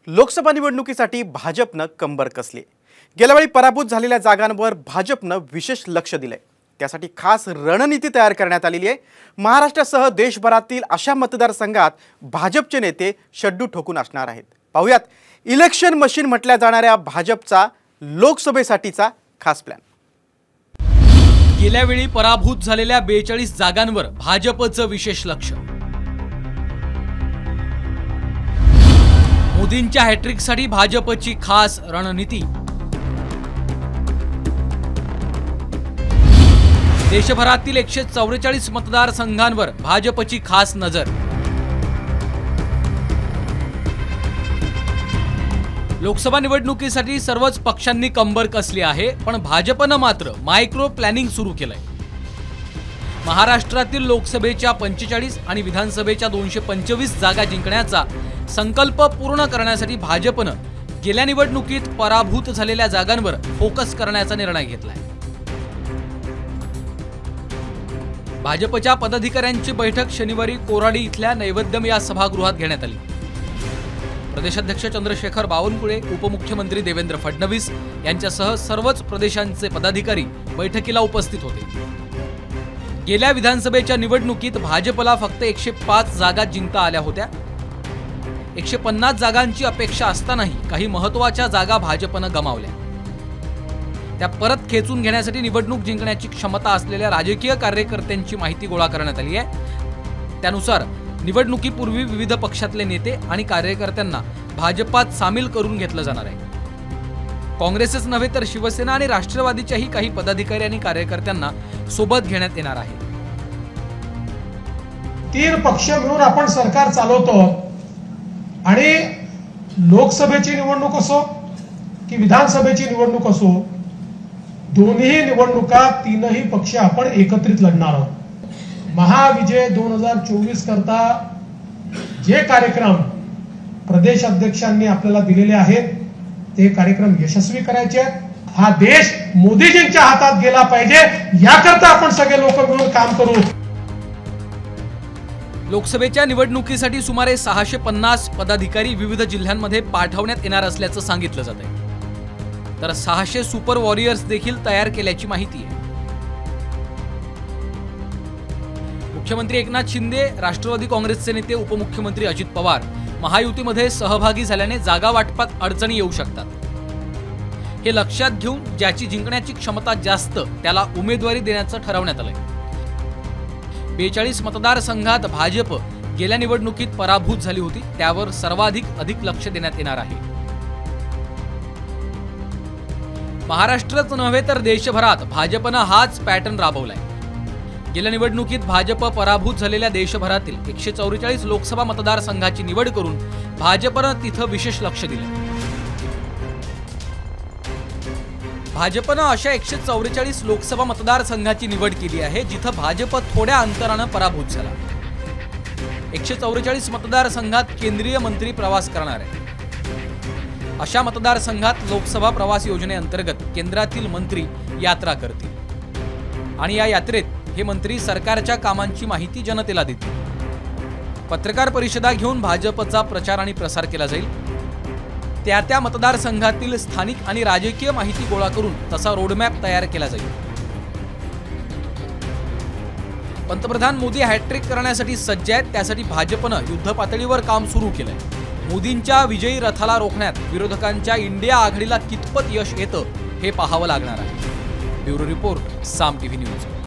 लोकसभा निवडणुकीसाठी भाजपनं कंबर कसली। गेल्या वेळी पराभूत झालेल्या जागांवर भाजपनं विशेष लक्ष दिलंय। त्यासाठी खास रणनीती तयार करण्यात आलेली आहे। महाराष्ट्रासह देशभरातील अशा मतदारसंघात भाजपचे नेते शड्डू ठोकून असणार आहेत। पाहूयात इलेक्शन मशीन म्हटल्या जाणाऱ्या भाजपचा लोकसभेसाठीचा खास प्लॅन। गेल्या वेळी पराभूत झालेल्या 42 जागांवर भाजपचं विशेष लक्ष। मोदींच्या हॅट्रिकसाठी भाजपची खास रणनीती। देशभरातील 144 मतदारसंघांवर भाजपची खास नजर। लोकसभा निवडणुकीसाठी सर्वच पक्षांनी कंबर कसली आहे, पण भाजपनं मात्र मायक्रो प्लॅनिंग सुरू केलंय। महाराष्ट्रातील लोकसभेच्या 45 आणि विधानसभेच्या 225 जागा जिंकण्याचा संकल्प पूर्ण करण्यासाठी भाजपनं गेल्या निवडणुकीत पराभूत झालेल्या जागांवर फोकस करण्याचा निर्णय घेतलाय। भाजपच्या पदाधिकाऱ्यांची बैठक शनिवारी कोराडी इथल्या नैवेद्यम या सभागृहात घेण्यात आली। प्रदेशाध्यक्ष चंद्रशेखर बावनकुळे, उपमुख्यमंत्री देवेंद्र फडणवीस यांच्यासह सर्वच प्रदेशांचे पदाधिकारी बैठकीला उपस्थित होते। गेल्या विधानसभेच्या निवडणुकीत भाजपला फक्त 105 जागा जिंकता आल्या होत्या। 150 जागांची अपेक्षा असतानाही काही महत्त्वाच्या जागा भाजपनं गमावल्या। त्या परत खेचून घेण्यासाठी निवडणूक जिंकण्याची क्षमता असलेल्या राजकीय कार्यकर्त्यांची माहिती गोळा करण्यात आली आहे। त्यानुसार निवडणुकीपूर्वी विविध पक्षातले नेते आणि कार्यकर्त्यांना भाजपात सामील करून घेतलं जाणार आहे। काँग्रेसच नव्हे तर शिवसेना आणि राष्ट्रवादीच्याही काही पदाधिकारी आणि कार्यकर्त्यांना सोबत घेण्यात येणार आहे। 3 पक्ष मिळून आपण सरकार चालवतो आणि लोकसभेची निवडणूक असो की विधानसभेची निवडणूक असो, दोन्ही निवडणुका तीनही पक्ष आपण एकत्रित लढणार आहोत। महाविजय 2024 करता जे कार्यक्रम प्रदेश अध्यक्षांनी आपल्याला दिलेले आहेत ते कार्यक्रम यशस्वी करायचे आहेत। हा देश मोदीजींच्या हातात गेला पाहिजे, याकरता आपण सगळे लोक मिळून काम करू। लोकसभेच्या निवडणुकीसाठी सुमारे 650 पदाधिकारी विविध जिल्ह्यांमध्ये पाठवण्यात येणार असल्याचं सांगितलं जात आहे। तर 600 सुपर वॉरियर्स देखील तयार केल्याची माहिती आहे। मुख्यमंत्री एकनाथ शिंदे, राष्ट्रवादी काँग्रेसचे नेते उपमुख्यमंत्री अजित पवार महायुतीमध्ये सहभागी झाल्याने जागा वाटपात अडचणी येऊ शकतात। हे लक्षात घेऊन ज्याची जिंकण्याची क्षमता जास्त त्याला उमेदवारी देण्याचं ठरवण्यात आलंय। 42 मतदारसंघात भाजप गेल्या निवडणुकीत पराभूत झाली होती, त्यावर सर्वाधिक लक्ष देण्यात येणार आहे। महाराष्ट्रात नव्हे तर देशभरात भाजपनं हाच पॅटर्न राबवलाय। गेल्या निवडणुकीत भाजप पराभूत झालेल्या देशभरातील 144 लोकसभा मतदारसंघाची निवड करून भाजपनं तिथं विशेष लक्ष दिलं। भाजपनं अशा 144 लोकसभा मतदारसंघाची निवड केली आहे जिथं भाजप थोड्या अंतरानं पराभूत झाला। 144 मतदारसंघात केंद्रीय मंत्री प्रवास करणार आहेत। अशा मतदारसंघात लोकसभा प्रवास योजनेअंतर्गत केंद्रातील मंत्री यात्रा करतील आणि या यात्रेत हे मंत्री सरकारच्या कामांची माहिती जनतेला देतील। पत्रकार परिषदा घेऊन भाजपचा प्रचार आणि प्रसार केला जाईल। त्या मतदारसंघातील स्थानिक आणि राजकीय माहिती गोळा करून तसा रोडमॅप तयार केला जाईल। पंतप्रधान मोदी हॅट्रिक करण्यासाठी सज्ज आहेत, त्यासाठी भाजपनं युद्ध पातळीवर काम सुरू केलंय। मोदींच्या विजयी रथाला रोखण्यात विरोधकांच्या इंडिया आघाडीला कितपत यश येतं हे पाहावं लागणार आहे। ब्युरो रिपोर्ट, साम टीव्ही न्यूज।